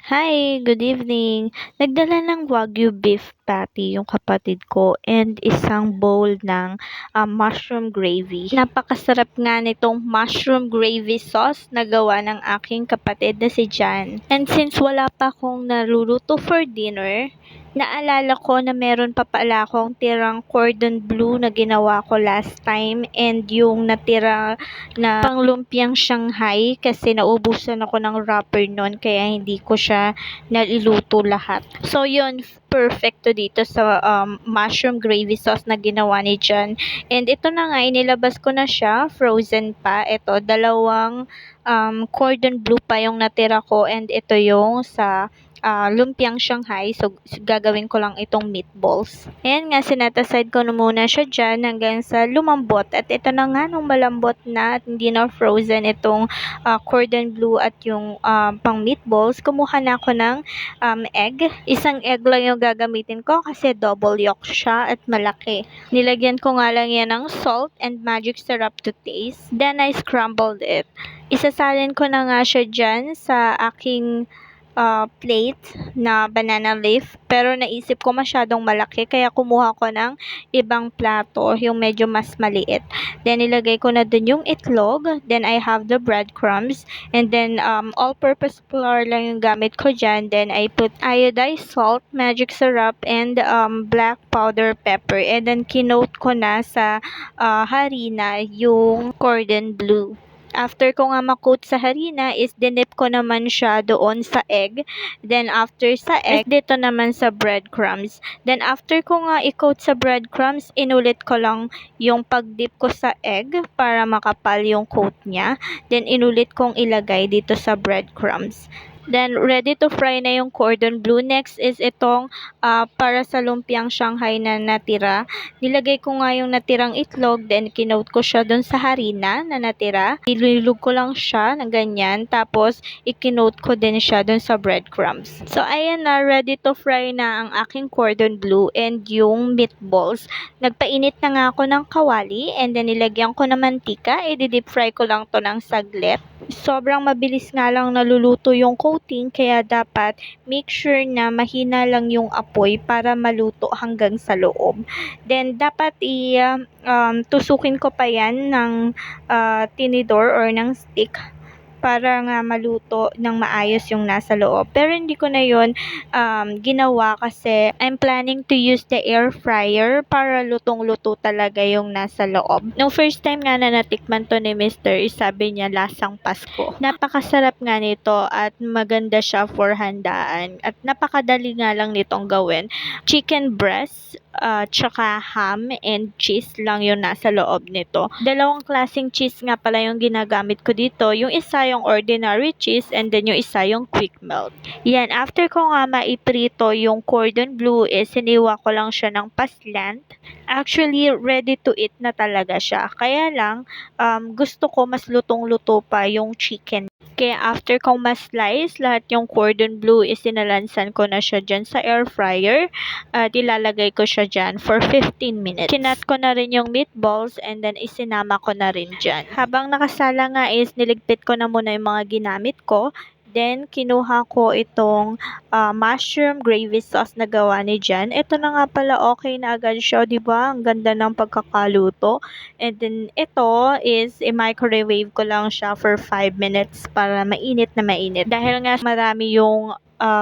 Hi, good evening. Nagdala ng Wagyu beef patty yung kapatid ko and isang bowl ng mushroom gravy. Napakasarap nga nitong mushroom gravy sauce na gawa ng aking kapatid na si Jan. And since wala pa akong naluluto for dinner, naalala ko na meron pa pala akong tirang cordon bleu na ginawa ko last time and yung natira na panglumpiang Shanghai kasi naubusan ako ng wrapper nun kaya hindi ko siya naliluto lahat. So yun, perfect to dito sa mushroom gravy sauce na ginawa ni John. And ito na nga, inilabas ko na siya, frozen pa. Ito, dalawang cordon bleu pa yung natira ko and ito yung sa lumpiang Shanghai. So, gagawin ko lang itong meatballs. Ayan nga, sinataside ko na muna siya dyan hanggang sa lumambot. At ito na nga, nung malambot na at hindi na frozen itong cordon bleu at yung pang meatballs, kumuha na ako ng egg. Isang egg lang yung gagamitin ko kasi double yolk siya at malaki. Nilagyan ko nga lang yan ng salt and magic syrup to taste. Then, I scrambled it. Isasalin ko na nga siya dyan sa aking plate na banana leaf pero naisip ko masyadong malaki kaya kumuha ko ng ibang plato, yung medyo mas maliit. Then ilagay ko na dun yung itlog, then I have the breadcrumbs and then all-purpose flour lang yung gamit ko dyan. Then I put iodized salt, magic syrup, and black powder pepper and then kinoat ko na sa harina yung cordon bleu. After ko nga makoat sa harina is dinip ko naman siya doon sa egg. Then after sa egg, dito naman sa breadcrumbs. Then after ko nga i-coat sa breadcrumbs, inulit ko lang yung pagdip ko sa egg para makapal yung coat niya. Then inulit kong ilagay dito sa breadcrumbs. Then, ready to fry na yung cordon bleu. Next is itong para sa lumpiang Shanghai na natira. Nilagay ko nga yung natirang itlog, then kinoat ko siya dun sa harina na natira. Ilulog ko lang siya ng ganyan, tapos ikinoat ko din siya dun sa breadcrumbs. So, ayan na, ready to fry na ang aking cordon bleu and yung meatballs. Nagpainit na nga ako ng kawali, and then nilagyan ko na mantika. I-deep fry ko lang to ng saglit. Sobrang mabilis nga lang naluluto yung coating, kaya dapat make sure na mahina lang yung apoy para maluto hanggang sa loob. Then, dapat tusukin ko pa yan ng tinidor or ng stick para nga maluto ng maayos yung nasa loob. Pero hindi ko na yun ginawa kasi I'm planning to use the air fryer para lutong-luto talaga yung nasa loob. Nung first time nga na natikman to ni Mr., sabi niya lasang Pasko. Napakasarap nga nito at maganda siya for handaan. At napakadali nga lang nitong gawin. Chicken breast, tsaka ham and cheese lang yung nasa loob nito. Dalawang klaseng cheese nga pala yung ginagamit ko dito. Yung isa yung ordinary cheese and then yung isa yung quick melt. Yan, after ko nga maiprito yung cordon bleu is siniwa ko lang siya ng paslant. Actually, ready to eat na talaga siya. Kaya lang, gusto ko mas lutong-luto pa yung chicken. Kaya after kong ma-slice, lahat yung cordon bleu is sinalansan ko na siya dyan sa air fryer. At ilalagay ko siya dyan for 15 minutes. Kinat ko na rin yung meatballs and then isinama ko na rin dyan. Habang nakasala nga is niligpit ko na muna yung mga ginamit ko. Then, kinuha ko itong mushroom gravy sauce na gawa ni Jan. Ito na nga pala, okay na agad siya, di ba? Ang ganda ng pagkakaluto. And then, ito is i-microwave ko lang siya for 5 minutes para mainit na mainit. Dahil nga marami yung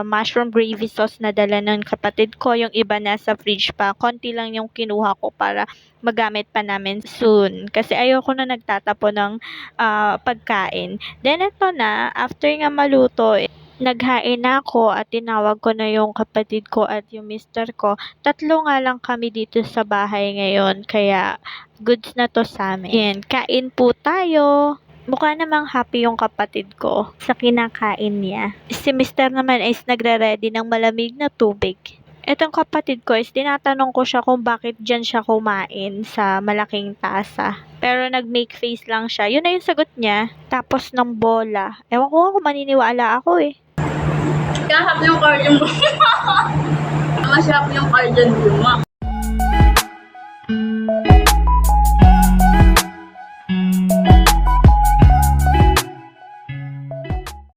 mushroom gravy sauce na dala ng kapatid ko. Yung iba nasa fridge pa. Konti lang yung kinuha ko para magamit pa namin soon. Kasi ayoko na nagtatapon ng pagkain. Then, ito na. After nga maluto, naghain na ako at tinawag ko na yung kapatid ko at yung mister ko. Tatlo nga lang kami dito sa bahay ngayon. Kaya, goods na to sa amin. Yan, kain po tayo. Mukha namang happy yung kapatid ko sa kinakain niya. Si mister naman is nagre-ready ng malamig na tubig. Etong kapatid ko is tinatanong ko siya kung bakit dyan siya kumain sa malaking tasa. Pero nag-make face lang siya. Yun na yung sagot niya. Tapos ng bola. Ewan ko kung maniniwala ako eh. Masarap yung cardion mo. Masarap yung cardion mo.